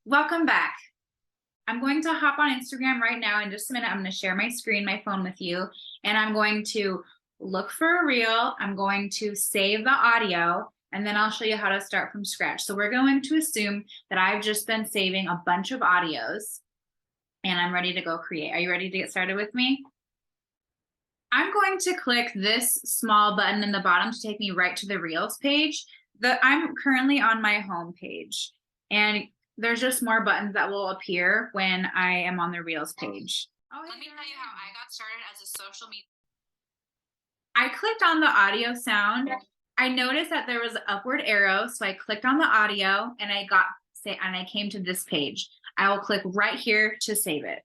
Welcome back. I'm going to hop on Instagram right now. In just a minute, I'm going to share my screen, my phone with you, and I'm going to look for a reel. I'm going to save the audio, and then I'll show you how to start from scratch. So we're going to assume that I've just been saving a bunch of audios, and I'm ready to go create. Are you ready to get started with me? I'm going to click this small button in the bottom to take me right to the Reels page. I'm currently on my home page, and there's just more buttons that will appear when I am on the Reels page. Let me tell you how I got started as a social media. I clicked on the audio sound. I noticed that there was an upward arrow, so I clicked on the audio and I came to this page. I will click right here to save it.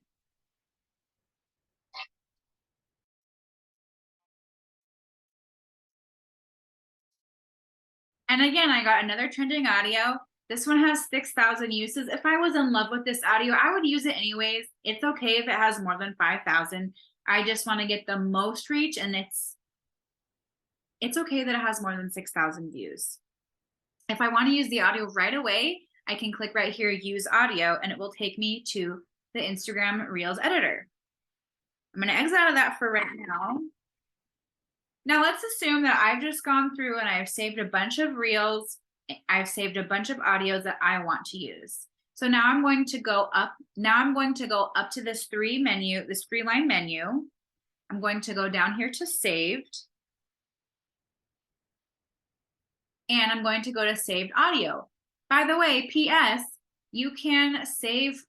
And again, I got another trending audio. This one has 6,000 uses. If I was in love with this audio, I would use it anyways. It's okay if it has more than 5,000. I just want to get the most reach, and it's okay that it has more than 6,000 views. If I want to use the audio right away, I can click right here, use audio, and it will take me to the Instagram Reels editor. I'm going to exit out of that for right now. Now let's assume that I've just gone through and I've saved a bunch of Reels. I've saved a bunch of audios that I want to use. So now I'm going to go up. Now I'm going to go up to this three line menu. I'm going to go down here to saved. And I'm going to go to saved audio. By the way, PS, you can save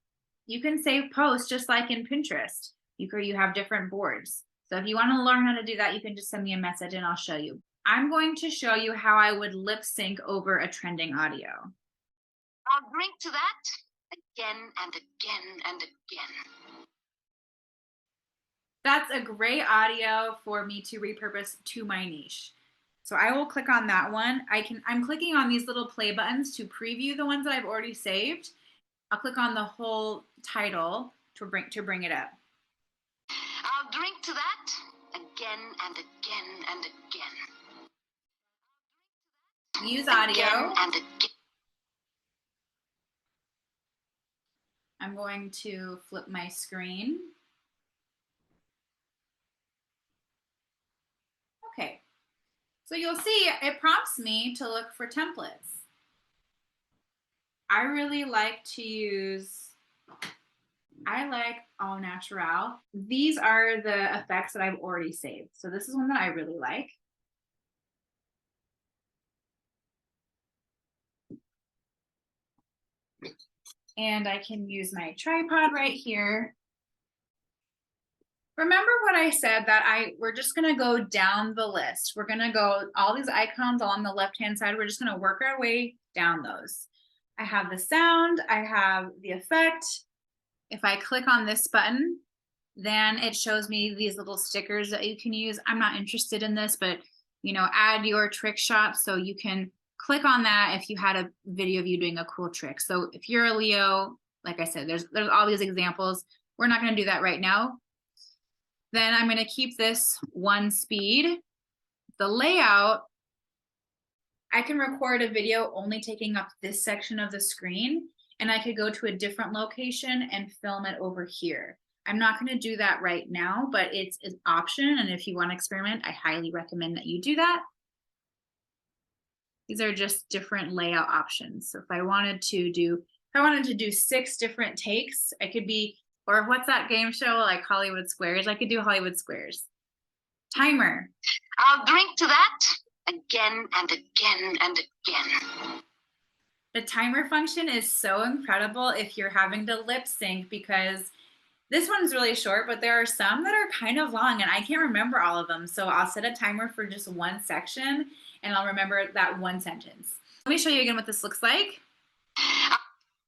posts just like in Pinterest. You have different boards. So if you want to learn how to do that, you can just send me a message and I'll show you. I'm going to show you how I would lip sync over a trending audio. I'll drink to that again and again and again. That's a great audio for me to repurpose to my niche. So I will click on that one. I'm clicking on these little play buttons to preview the ones that I've already saved. I'll click on the whole title to bring it up. I'll drink to that again and again and again. Use audio. Again and again. I'm going to flip my screen. Okay. So you'll see it prompts me to look for templates. I really like to use, I like Au Naturel. These are the effects that I've already saved. So this is one that I really like. And I can use my tripod right here. Remember what I said that we're just gonna go down the list. We're gonna go all these icons along the left-hand side. We're just gonna work our way down those. I have the sound, I have the effect. If I click on this button, then it shows me these little stickers that you can use. I'm not interested in this, but add your trick shot. So you can click on that if you had a video of you doing a cool trick. So if you're a Leo, like I said, there's all these examples. We're not gonna do that right now. Then I'm going to keep this one speed. The layout, I can record a video only taking up this section of the screen, and I could go to a different location and film it over here. I'm not going to do that right now, but it's an option, and if you want to experiment, I highly recommend that you do that. These are just different layout options. So if I wanted to do 6 different takes, I could be, or what's that game show like Hollywood Squares? I could do Hollywood Squares. Timer. I'll drink to that again and again and again. The timer function is so incredible if you're having to lip sync, because this one's really short, but there are some that are kind of long and I can't remember all of them. So I'll set a timer for just one section and I'll remember that one sentence. Let me show you again what this looks like.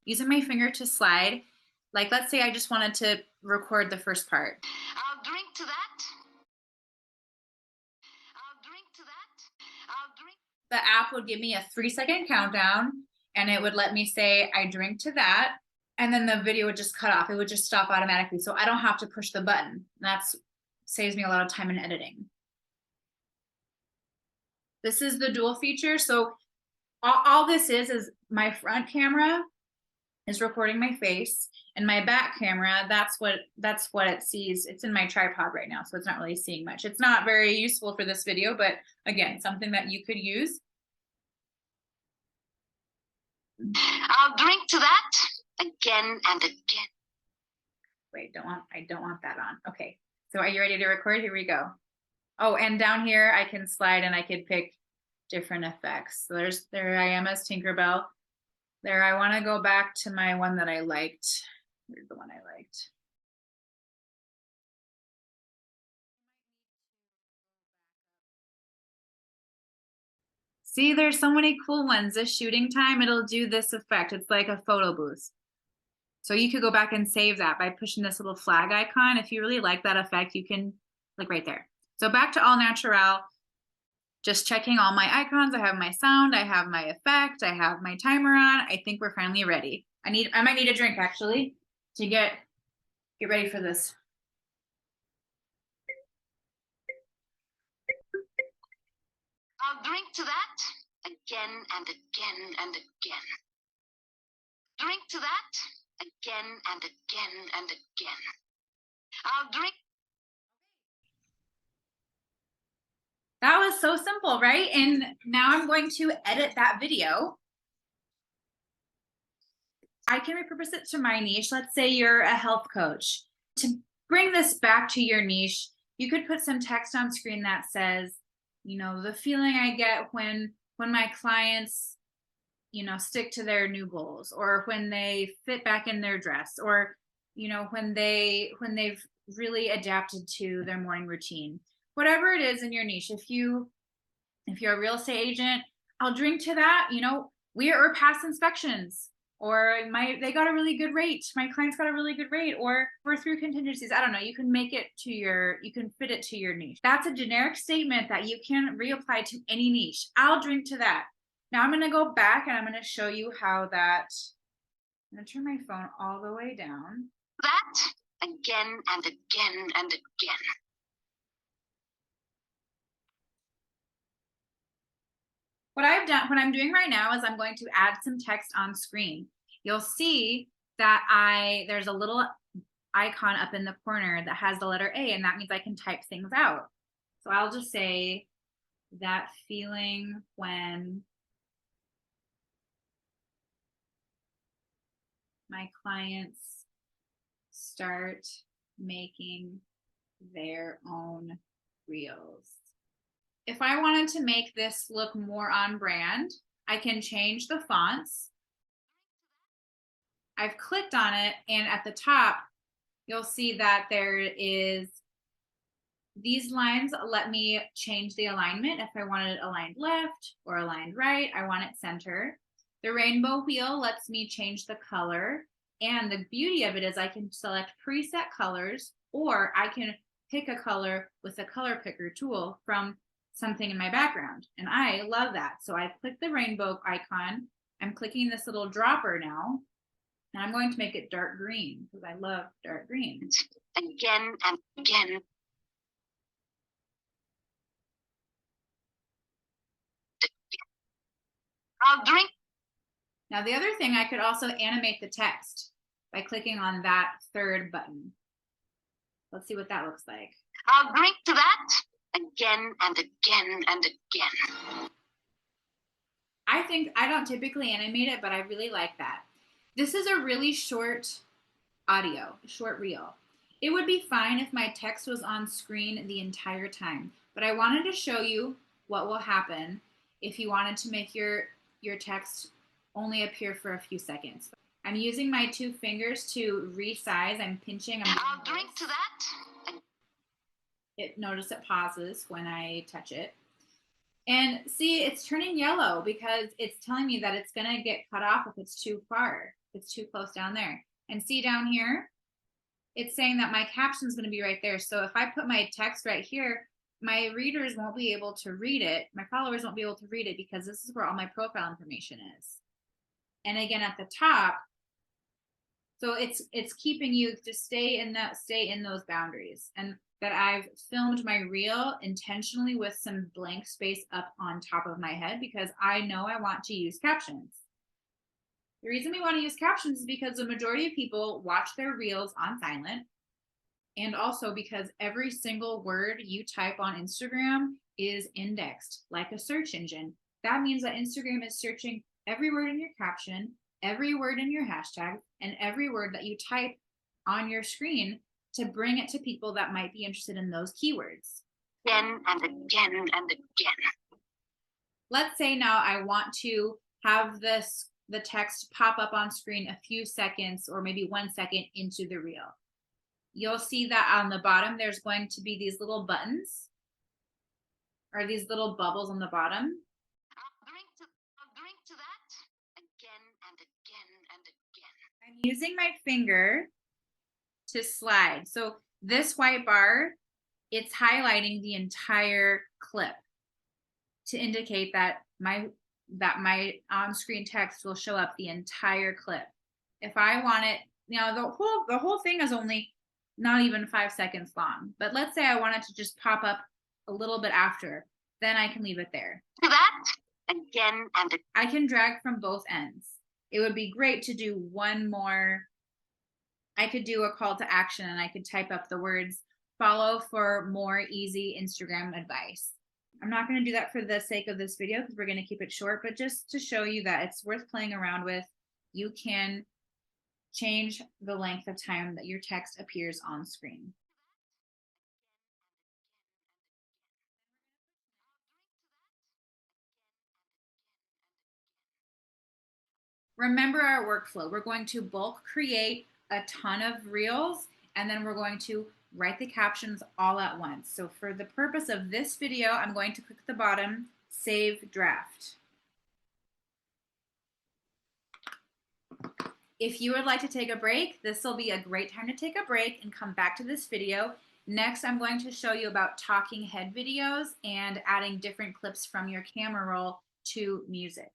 Using my finger to slide. Like, let's say I just wanted to record the first part. I'll drink to that. I'll drink to that. I'll drink. The app would give me a 3-second countdown and it would let me say, I drink to that. And then the video would just cut off. It would just stop automatically. So I don't have to push the button. That saves me a lot of time in editing. This is the dual feature. So all this is my front camera is recording my face, and my back camera, that's what it sees. It's in my tripod right now, so it's not really seeing much. It's not very useful for this video, but again, something that you could use. I'll drink to that again and again. Wait, I don't want that on. Okay, so are you ready to record? Here we go. Oh, and down here I can slide and I could pick different effects. So there I am as Tinkerbell. There, I want to go back to my one that I liked. Here's the one I liked. See, there's so many cool ones. This shooting time, it'll do this effect. It's like a photo booth. So you could go back and save that by pushing this little flag icon. If you really like that effect, you can, like right there. So back to all natural. Just checking all my icons. I have my sound, I have my effect, I have my timer on. I think we're finally ready. I might need a drink actually to get ready for this. I'll drink to that again and again and again. Drink to that again and again and again. I'll drink. That was so simple, right? And now I'm going to edit that video. I can repurpose it to my niche. Let's say you're a health coach. To bring this back to your niche, you could put some text on screen that says, you know, the feeling I get when my clients, you know, stick to their new goals, or when they fit back in their dress, or, you know, when they've really adapted to their morning routine. Whatever it is in your niche. If you're a real estate agent, I'll drink to that. You know, we're past inspections, or they got a really good rate. My clients got a really good rate, or we're through contingencies. I don't know. You can make it to you can fit it to your niche. That's a generic statement that you can reapply to any niche. I'll drink to that. Now I'm going to go back and I'm going to show you how that. I'm going to turn my phone all the way down. That again and again and again. What I'm doing right now is I'm going to add some text on screen. You'll see that there's a little icon up in the corner that has the letter A, and that means I can type things out. So I'll just say that feeling when my clients start making their own reels. If I wanted to make this look more on brand, I can change the fonts. I've clicked on it, and at the top, you'll see that there is these lines let me change the alignment. If I wanted it aligned left or aligned right, I want it center. The rainbow wheel lets me change the color. And the beauty of it is I can select preset colors, or I can pick a color with a color picker tool from something in my background. And I love that. So I click the rainbow icon. I'm clicking this little dropper now, and I'm going to make it dark green because I love dark green. Again and again. I'll drink. Now the other thing, I could also animate the text by clicking on that third button. Let's see what that looks like. I'll drink to that again and again and again. I don't typically animate it, but I really like that. This is a really short audio, short reel. It would be fine if my text was on screen the entire time, but I wanted to show you what will happen if you wanted to make your text only appear for a few seconds. I'm using my 2 fingers to resize. I'm pinching. I'll drink to that. Notice it pauses when I touch it. And see, it's turning yellow because it's telling me that it's going to get cut off if it's too far, if it's too close down there. And see down here, it's saying that my caption is going to be right there. So if I put my text right here, my readers won't be able to read it. My followers won't be able to read it because this is where all my profile information is. And again, at the top, so it's keeping you to stay in those boundaries. And that I've filmed my reel intentionally with some blank space up on top of my head because I know I want to use captions. The reason we want to use captions is because the majority of people watch their reels on silent, and also because every single word you type on Instagram is indexed like a search engine. That means that Instagram is searching every word in your caption, every word in your hashtag, and every word that you type on your screen to bring it to people that might be interested in those keywords. Again and again and again. Let's say now I want to have the text pop up on screen a few seconds or maybe 1 second into the reel. You'll see that on the bottom there's going to be these little buttons or these little bubbles on the bottom. I'll drink to that again and again and again. I'm using my finger to slide. So this white bar, it's highlighting the entire clip to indicate that my on-screen text will show up the entire clip. If I want it, the whole thing is only not even 5 seconds long. But let's say I want it to just pop up a little bit after, then I can leave it there. To that again and again. I can drag from both ends. It would be great to do one more. I could do a call to action and I could type up the words follow for more easy Instagram advice. I'm not going to do that for the sake of this video because we're going to keep it short, but just to show you that it's worth playing around with. You can change the length of time that your text appears on screen. Remember our workflow. We're going to bulk create a ton of reels, and then we're going to write the captions all at once. So for the purpose of this video, I'm going to click the bottom, Save Draft. If you would like to take a break, this will be a great time to take a break and come back to this video. Next, I'm going to show you about talking head videos and adding different clips from your camera roll to music.